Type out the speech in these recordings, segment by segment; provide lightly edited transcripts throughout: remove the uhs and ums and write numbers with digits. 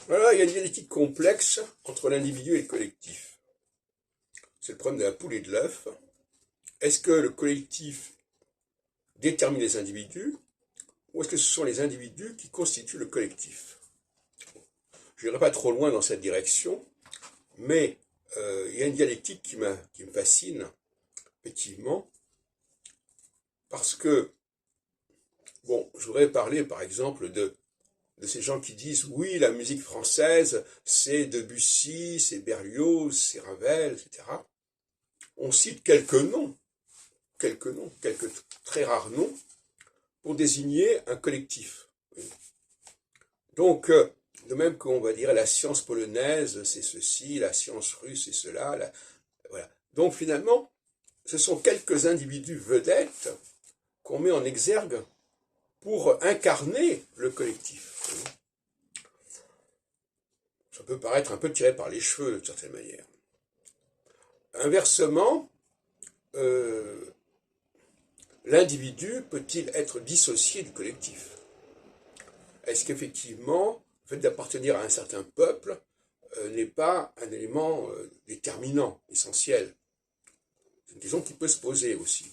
Voilà, il y a une dialectique complexe entre l'individu et le collectif. C'est le problème de la poule et de l'œuf. Est-ce que le collectif détermine les individus, ou est-ce que ce sont les individus qui constituent le collectif? Je n'irai pas trop loin dans cette direction, mais il y a une dialectique qui me fascine, effectivement, parce que, bon, je voudrais parler, par exemple, de ces gens qui disent, oui, la musique française, c'est Debussy, c'est Berlioz, c'est Ravel, etc. On cite quelques noms, quelques très rares noms, pour désigner un collectif. Donc, de même qu'on va dire la science polonaise, c'est ceci, la science russe, c'est cela. Voilà. Donc, finalement, ce sont quelques individus vedettes qu'on met en exergue pour incarner le collectif. Ça peut paraître un peu tiré par les cheveux, de certaine manière. Inversement, l'individu peut-il être dissocié du collectif? Est-ce qu'effectivement, le fait d'appartenir à un certain peuple n'est pas un élément déterminant, essentiel? C'est une question qui peut se poser aussi.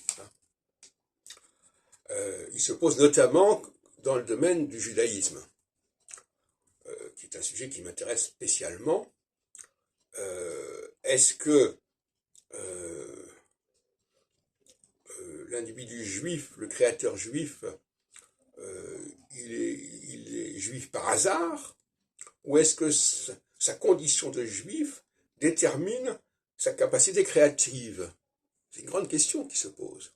Il se pose notamment dans le domaine du judaïsme, qui est un sujet qui m'intéresse spécialement. Est-ce que l'individu juif, le créateur juif, il est juif par hasard, ou est-ce que sa condition de juif détermine sa capacité créative? C'est une grande question qui se pose.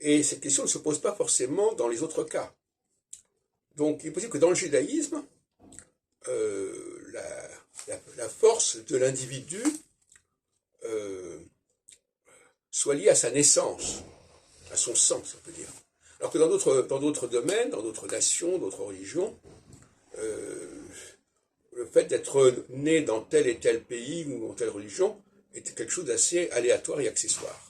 Et cette question ne se pose pas forcément dans les autres cas. Donc il est possible que dans le judaïsme, la force de l'individu soit liée à sa naissance, à son sens, on peut dire. Alors que dans d'autres domaines, dans d'autres nations, d'autres religions, le fait d'être né dans tel et tel pays ou dans telle religion était quelque chose d'assez aléatoire et accessoire.